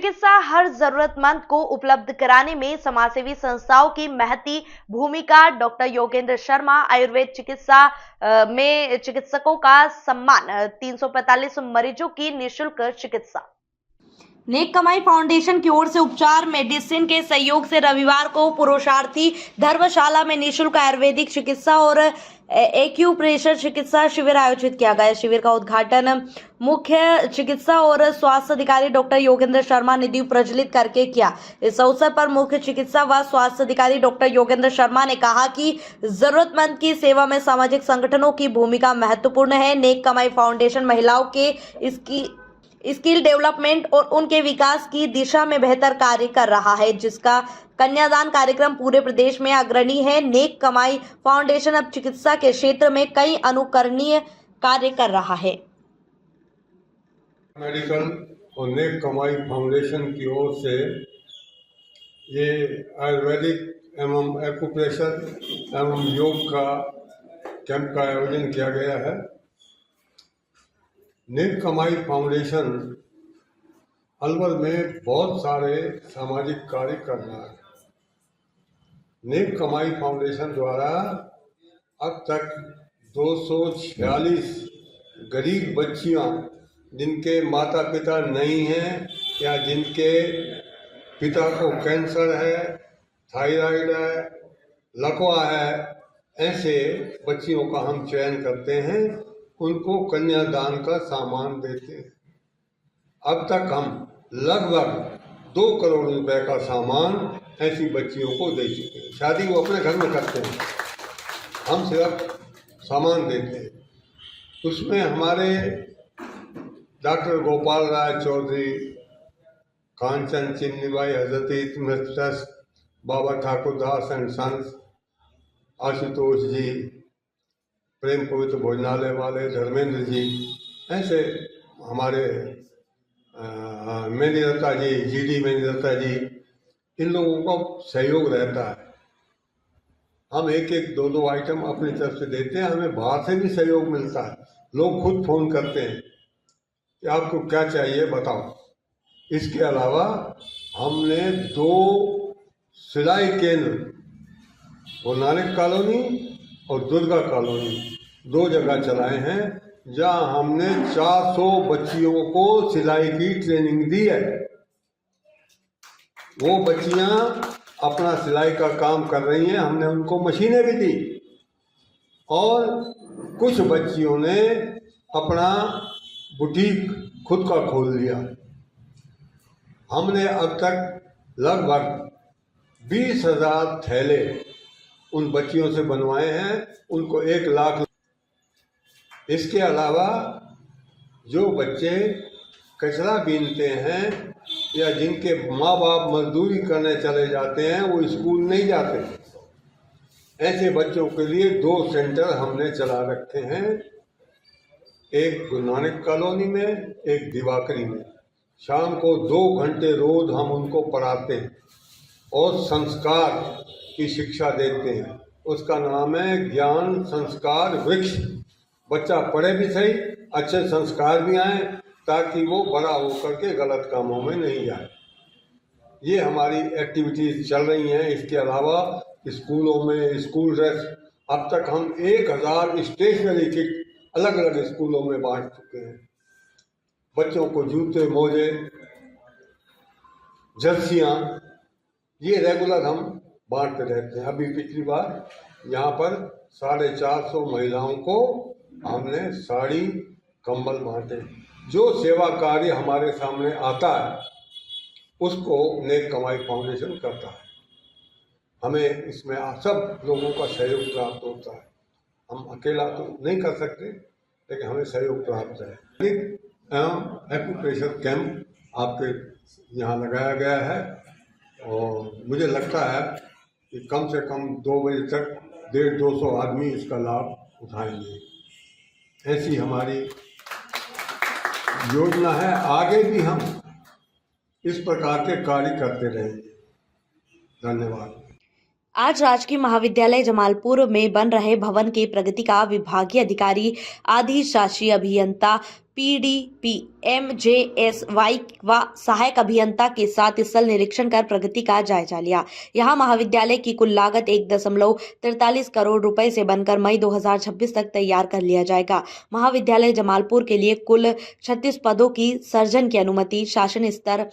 चिकित्सा हर जरूरतमंद को उपलब्ध कराने में समाजसेवी संस्थाओं की महती भूमिका। डॉक्टर योगेंद्र शर्मा आयुर्वेद चिकित्सा में चिकित्सकों का सम्मान। 345 मरीजों की निःशुल्क चिकित्सा। नेक कमाई फाउंडेशन की ओर से उपचार मेडिसिन के सहयोग से रविवार को पुरुषार्थी धर्मशाला में निःशुल्क आयुर्वेदिक चिकित्सा और एक्यूप्रेशर चिकित्सा शिविर आयोजित किया गया। शिविर का उद्घाटन मुख्य चिकित्सा और स्वास्थ्य अधिकारी डॉक्टर योगेंद्र शर्मा ने दीप प्रज्वलित करके किया। इस अवसर पर मुख्य चिकित्सा व स्वास्थ्य अधिकारी डॉक्टर योगेंद्र शर्मा ने कहा कि जरूरतमंद की सेवा में सामाजिक संगठनों की भूमिका महत्वपूर्ण है। नेक कमाई फाउंडेशन महिलाओं के इसकी स्किल डेवलपमेंट और उनके विकास की दिशा में बेहतर कार्य कर रहा है, जिसका कन्यादान कार्यक्रम पूरे प्रदेश में अग्रणी है। नेक कमाई फाउंडेशन अब चिकित्सा के क्षेत्र में कई अनुकरणीय कार्य कर रहा है। मेडिकल और नेक कमाई फाउंडेशन की ओर से ये आयुर्वेदिक एवं एक्यूप्रेशर एवं योग का कैंप का आयोजन किया गया है। नेक कमाई फाउंडेशन अलवर में बहुत सारे सामाजिक कार्य कर रहा है। नेक कमाई फाउंडेशन द्वारा अब तक 246 गरीब बच्चियां जिनके माता पिता नहीं हैं या जिनके पिता को कैंसर है, थायराइड है, लकवा है, ऐसे बच्चियों का हम चयन करते हैं, उनको कन्यादान का सामान देते हैं। अब तक हम लगभग 2 करोड़ रुपए का सामान ऐसी बच्चियों को दे चुके हैं। शादी वो अपने घर में करते हैं, हम सिर्फ सामान देते हैं। उसमें हमारे doctor Gopal Rai Chaudhary, Kanchan Chinnibai Hazrat mistress, Baba Thakur Das and sons, Ashutosh ji, Prem Pavitra Bhojanalaya वाले धर्मेंद्र जी, ऐसे हमारे मेनीदत्ता जी, जीडी मेनीदत्ता जी, इन लोगों का सहयोग रहता है। हम एक 2 आइटम अपनी तरफ से देते हैं। हमें बाहर से भी सहयोग मिलता है। लोग खुद फोन करते हैं कि आपको क्या चाहिए बताओ। इसके अलावा हमने 2 सिलाई केंद्र, वो नानक कॉलोनी और दुर्गा कॉलोनी, 2 जगह चलाए हैं, जहां हमने 400 बच्चियों को सिलाई की ट्रेनिंग दी है। वो बच्चियां अपना सिलाई का काम कर रही हैं, हमने उनको मशीनें भी दी और कुछ बच्चियों ने अपना बुटीक खुद का खोल लिया। हमने अब तक लगभग 20,000 थैले उन बच्चियों से बनवाए हैं, उनको 1 लाख। इसके अलावा जो बच्चे कचरा बीनते हैं या जिनके माँ बाप मजदूरी करने चले जाते हैं, वो स्कूल नहीं जाते, ऐसे बच्चों के लिए 2 सेंटर हमने चला रखे हैं, एक गुरु नानक कॉलोनी में, एक दिवाकरी में। शाम को 2 घंटे रोज हम उनको पढ़ाते हैं और संस्कार की शिक्षा देते हैं। उसका नाम है ज्ञान संस्कार वृक्ष। बच्चा पढ़े भी सही, अच्छे संस्कार भी आए, ताकि वो बड़ा होकर के गलत कामों में नहीं जाए। ये हमारी एक्टिविटीज चल रही हैं। इसके अलावा स्कूलों में स्कूल ड्रेस, अब तक हम 1000 स्टेशनरी किट अलग अलग स्कूलों में बांट चुके हैं। बच्चों को जूते, मोजे, जर्सियाँ, ये रेगुलर हम बांटते रहते हैं। अभी पिछली बार यहाँ पर 450 महिलाओं को हमने साड़ी, कंबल बांटे। जो सेवा कार्य हमारे सामने आता है उसको नेक कमाई फाउंडेशन करता है। हमें इसमें सब लोगों का सहयोग प्राप्त होता है। हम अकेला तो नहीं कर सकते, लेकिन हमें सहयोग प्राप्त है। एवं एक्यूप्रेशर कैंप आपके यहाँ लगाया गया है और मुझे लगता है कि कम से कम 2 बजे तक 150-200 आदमी इसका लाभ उठाएंगे। ऐसी हमारी योजना है। आगे भी हम इस प्रकार के कार्य करते रहेंगे। धन्यवाद। आज राजकीय महाविद्यालय जमालपुर में बन रहे भवन के प्रगति का विभागीय अधिकारी अधिशासी अभियंता पीडीपी एमजेएसवाई व सहायक अभियंता के साथ स्थल निरीक्षण कर प्रगति का जायजा लिया। यहां महाविद्यालय की कुल लागत 1.43 करोड़ रुपए से बनकर मई 2026 तक तैयार कर लिया जाएगा। महाविद्यालय जमालपुर के लिए कुल 36 पदों की सृजन की अनुमति शासन स्तर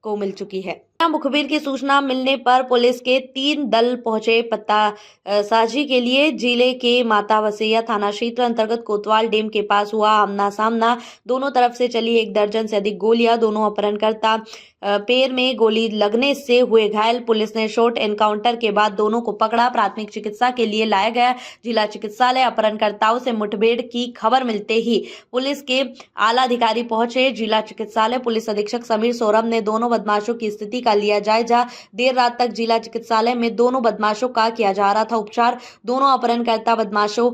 को मिल चुकी है। मुखबिर की सूचना मिलने पर पुलिस के 3 दल पहुंचे पतासाजी के लिए। जिले के माता वसैया थाना क्षेत्र अंतर्गत कोतवाल डैम के पास हुआ आमना सामना। दोनों तरफ से चली 1 दर्जन से अधिक गोलियां। दोनों अपहरणकर्ता पैर में गोली लगने से हुए घायल। पुलिस ने शॉर्ट एनकाउंटर के बाद दोनों को पकड़ा, प्राथमिक चिकित्सा के लिए लाया गया। जिला चिकित्सालय अपहरणकर्ताओं से मुठभेड़ की खबर मिलते ही पुलिस के आला अधिकारी पहुंचे। जिला चिकित्सालय पुलिस अधीक्षक समीर सौरभ ने दोनों बदमाशों की स्थिति का लिया जायजा। देर रात तक जिला चिकित्सालय में दोनों बदमाशों का किया जा रहा था उपचार। दोनों अपहरणकर्ता बदमाशों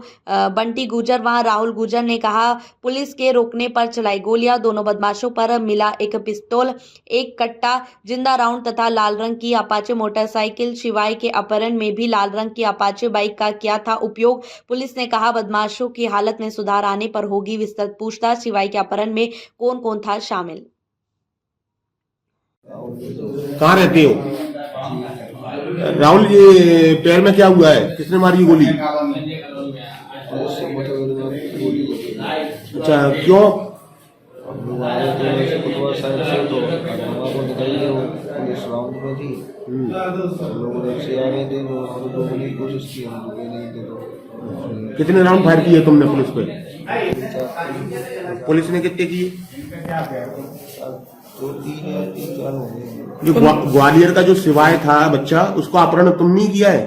बंटी गुजर व राहुल गुजर ने कहा पुलिस के रोकने पर चलाई गोलियां। दोनों बदमाशों पर मिला 1 पिस्तौल, 1 कट्टा, जिंदा राउंड तथा लाल रंग की अपाचे मोटरसाइकिल। शिवाय के अपहरण में भी लाल रंग की अपाचे बाइक का किया था उपयोग। पुलिस ने कहा बदमाशों की हालत में सुधार आने पर होगी विस्तृत पूछताछ। शिवाय के अपहरण में कौन कौन था शामिल। कहाँ रहते हो राहुल? ये पैर में क्या हुआ है? किसने मारी गोली? अच्छा, क्यों? साइड से तो निकली वो पुलिस राउंड में थी। लोग से आ गए थे, हम लोगों ने कोशिश की, हम लोग नहीं थे। तो कितने राउंड फायर किए तुमने पुलिस पे? पुलिस ने कितने किए? 2-3 हो गए। जो ग्वालियर का जो शिवाय था बच्चा, उसको अपहरण तुमने किया है?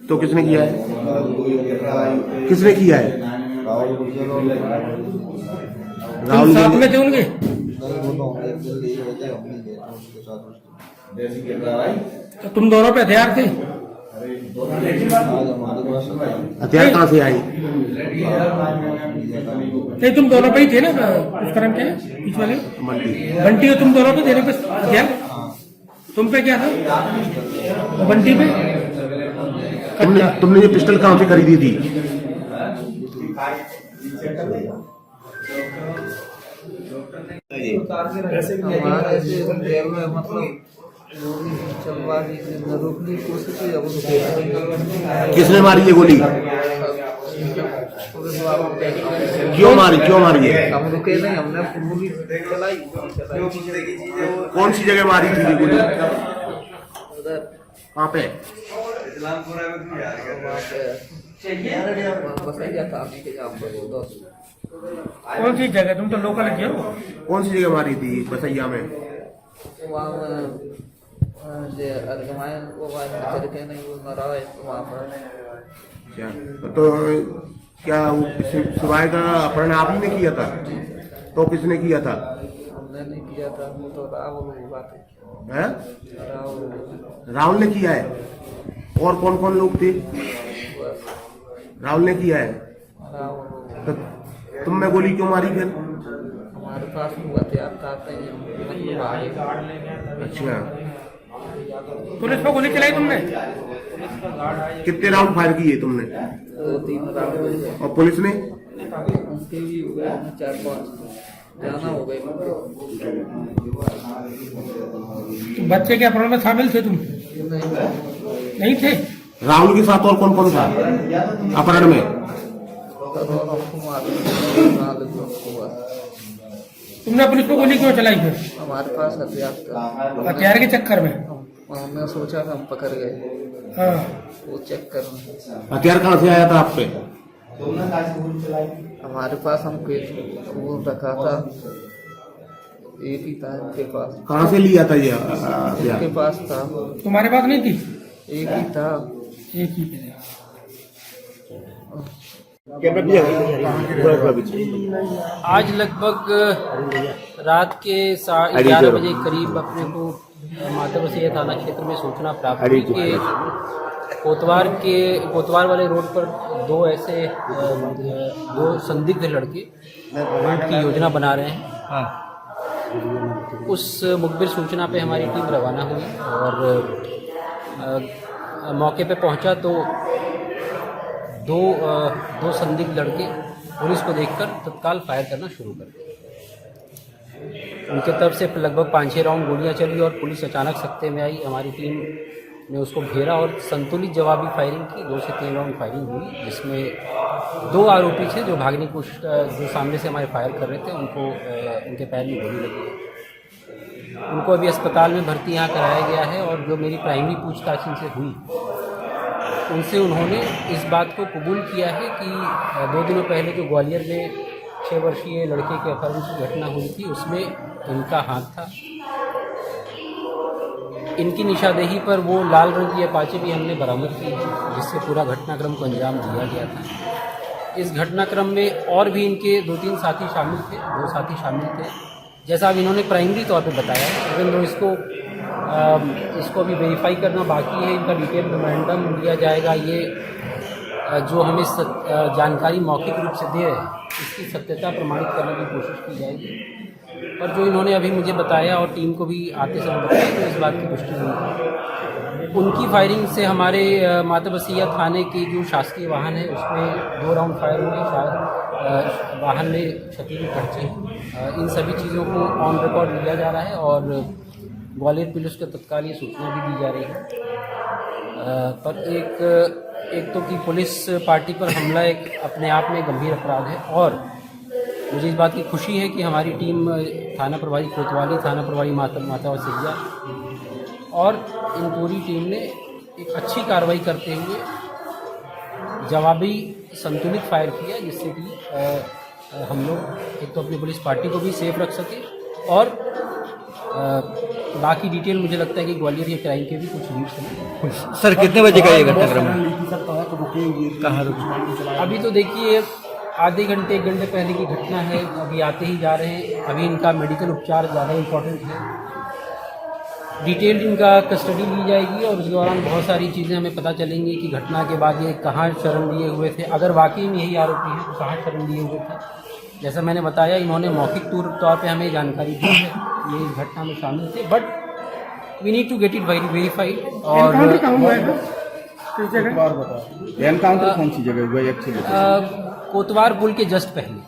तो किसने किया है? किसने किया है? राहुल साथ में थे उनके? तो तुम दोनों पे हथियार थे? हथियार कहाँ से आई? नहीं, तुम दोनों पे ही थे ना उस तरह के बीच वाले बंटी? तुम दोनों पे देने पे हथियार? तुम पे क्या था? बंटी पे? तुमने ये पिस्टल कहाँ से खरीदी थी? हमारे ऐसे में मतलब चलवादी रोकने की कोशिश की, अब किसने मारी ये गोली? क्यों मारी है? हम रुके नहीं, हमने गोली चलाई। कौन सी जगह मारी थी ये गोली? कहाँ पे? कौन सी जगह? तुम तो लोकल के हो। कौन सी जगह मारी थी बसैया में? तो क्या शिवाय का अपहरण आप ही ने किया था? तो किसने किया था? हमने नहीं किया था, वो तो राहुल है? राहुल ने किया है। और कौन कौन लोग थे? राहुल ने किया है। तो तुमने गोली क्यों मारी फिर? हमारे पास हथियार था। अच्छा, पुलिस को गोली चलाई तुमने? कितने राउंड फायर किए तुमने? 2-3 राउंड। और पुलिस ने? उनके भी हो गए 4-5 जाना हो गए। बच्चे के अपहरण में शामिल थे तुम? नहीं थे। राहुल के साथ और कौन कौन था अपहरण में? तुमने पुलिस को गोली क्यों चलाई फिर? हमारे पास हथियार था। हथियार के चक्कर में? हमने सोचा था हम पकड़ गए। हाँ। वो चक्कर में। हथियार कहाँ से आया था आप पे? हमारे पास हम खून रखा था, एक ही था इनके पास। कहाँ से लिया था ये इनके पास था। तुम्हारे पास नहीं थी? एक ही था। एक ही। आज लगभग रात के 11:30 बजे करीब अपने को माता वसैया थाना क्षेत्र में सूचना प्राप्त हुई कि कोतवाल वाले रोड पर दो संदिग्ध लड़के लूट की योजना बना रहे हैं। उस मुखबिर सूचना पे हमारी टीम रवाना हुई और मौके पे पहुंचा तो दो संदिग्ध लड़के पुलिस को देखकर तत्काल फायर करना शुरू कर दिया। उनके तरफ से लगभग 5-6 राउंड गोलियां चली और पुलिस अचानक सख्ते में आई। हमारी टीम ने उसको घेरा और संतुलित जवाबी फायरिंग की। 2 से 3 राउंड फायरिंग हुई, जिसमें 2 आरोपी थे जो भागने की कोशिश, जो सामने से हमारे फायर कर रहे थे, उनको उनके पैर में गोली लगी। उनको अभी अस्पताल में भर्ती यहाँ कराया गया है और जो मेरी प्राइमरी पूछताछ इनसे हुई, उनसे उन्होंने इस बात को कबूल किया है कि 2 दिनों पहले जो ग्वालियर में 6 वर्षीय लड़के के अपहरण की घटना हुई थी, उसमें इनका हाथ था। इनकी निशानदेही पर वो लाल रंग की अपाचे भी हमने बरामद की, जिससे पूरा घटनाक्रम को अंजाम दिया गया था। इस घटनाक्रम में और भी इनके 2-3 साथी शामिल थे, 2 साथी शामिल थे, जैसा अब इन्होंने प्राइमरी तौर पे बताया। लेकिन तो इसको अभी वेरीफाई करना बाकी है। इनका डिटेल मेमोरेंडम दिया जाएगा। ये जो हमें जानकारी मौखिक रूप से दे रहे हैं, इसकी सत्यता प्रमाणित करने की कोशिश की जाएगी। और जो इन्होंने अभी मुझे बताया और टीम को भी आते समय बताया, तो इस बात की पुष्टि हुई। उनकी फायरिंग से हमारे माता बसिया थाने की जो शासकीय वाहन है, उसमें 2 राउंड फायर हुए। शायद वाहन में क्षति भी पहुंची। इन सभी चीज़ों को ऑन रिकॉर्ड लिया जा रहा है और ग्वालियर पुलिस को तत्काल ये सूचना भी दी जा रही है। पर एक तो कि पुलिस पार्टी पर हमला एक अपने आप में गंभीर अपराध है और मुझे इस बात की खुशी है कि हमारी टीम थाना प्रभारी कोतवाली, थाना प्रभारी माता वसिया और इन पूरी टीम ने एक अच्छी कार्रवाई करते हुए जवाबी संतुलित फायर किया, जिससे कि हम लोग एक तो अपनी पुलिस पार्टी को भी सेफ रख सके और बाकी डिटेल मुझे लगता है कि ग्वालियर के क्राइम के भी कुछ लीड्स हैं। सर कितने बजे का ये घटनाक्रम कहाँ रुकी? अभी तो देखिए आधे घंटे 1 घंटे पहले की घटना है। अभी आते ही जा रहे हैं। अभी इनका मेडिकल उपचार ज़्यादा इम्पोर्टेंट है। डिटेल इनका कस्टडी ली जाएगी और उसके दौरान बहुत सारी चीज़ें हमें पता चलेंगी कि घटना के बाद ये कहाँ शरण लिए हुए थे। अगर वाकई में यही आरोपी हैं तो कहाँ शरण लिए हुए थे। जैसा मैंने बताया, इन्होंने मौखिक तौर पे हमें जानकारी दी है ये इस घटना में शामिल थे, but we need to get it verified. और एनकाउंटर कौन सी जगह हुआ एक्चुअली? कोतवार पुल के जस्ट पहले,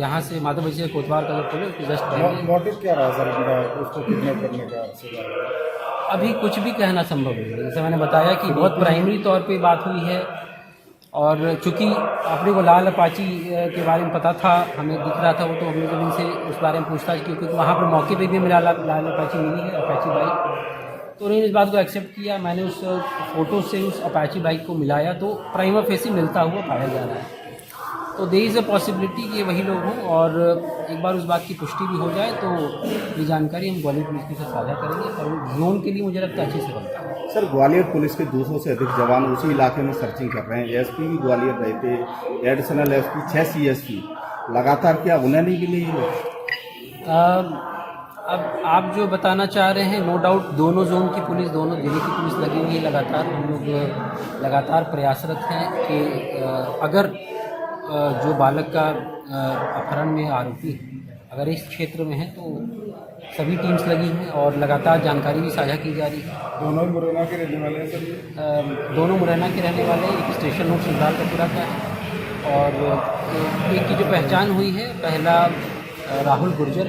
यहाँ से माता बसिया कोतवार का जो पुल है उसके जस्ट पहले। मोटिव क्या रहा सर उसको किडनैप करने का? अभी कुछ भी कहना संभव नहीं है। जैसे मैंने बताया कि बहुत प्राइमरी तौर पे बात हुई है और चूंकि अपने को लाल अपाची के बारे में पता था, हमें दिख रहा था वो, तो हमने जब इनसे उस बारे में पूछताछ की, क्योंकि वहाँ पर मौके पे भी हमें लाल अपाची मिली है, अपाची बाइक, तो उन्होंने इस बात को एक्सेप्ट किया। मैंने उस फोटो से उस अपाची बाइक को मिलाया तो प्राइमा फेसी मिलता हुआ पाया जा रहा है। तो देयर इज़ अ पॉसिबिलिटी कि ये वही लोग हों और एक बार उस बात की पुष्टि भी हो जाए तो ये जानकारी हम ग्वालियर पुलिस के साथ साझा करेंगे और जोन के लिए मुझे लगता है अच्छे से बनता है। सर ग्वालियर पुलिस के 200 से अधिक जवान उसी इलाके में सर्चिंग कर रहे हैं। एसपी भी ग्वालियर रहते, एडिशनल एसपी, 6 CSP लगातार, क्या उन्हें नहीं मिली है? अब आप जो बताना चाह रहे हैं, नो डाउट दोनों जोन की पुलिस, दोनों जिले की पुलिस लगी हुई है लगातार। हम लोग लगातार प्रयासरत हैं कि अगर जो बालक का अपहरण में आरोपी अगर इस क्षेत्र में है तो सभी टीम्स लगी हैं और लगातार जानकारी भी साझा की जा रही है। दोनों मुरैना के रहने वाले हैं सर? दोनों मुरैना के रहने वाले हैं। एक स्टेशन रोड सिद्धार्थपुरा का है और एक की जो पहचान हुई है, पहला राहुल गुर्जर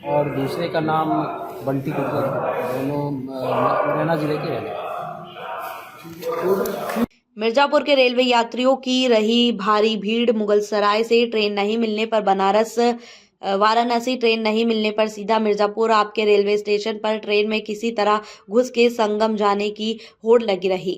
और दूसरे का नाम बंटी गुर्जर, दोनों मुरैना जिले के रहने वाले। मिर्जापुर के रेलवे यात्रियों की रही भारी भीड़। मुगलसराय से ट्रेन नहीं मिलने पर बनारस वाराणसी, ट्रेन नहीं मिलने पर सीधा मिर्जापुर। आपके रेलवे स्टेशन पर ट्रेन में किसी तरह घुस के संगम जाने की होड़ लगी रही।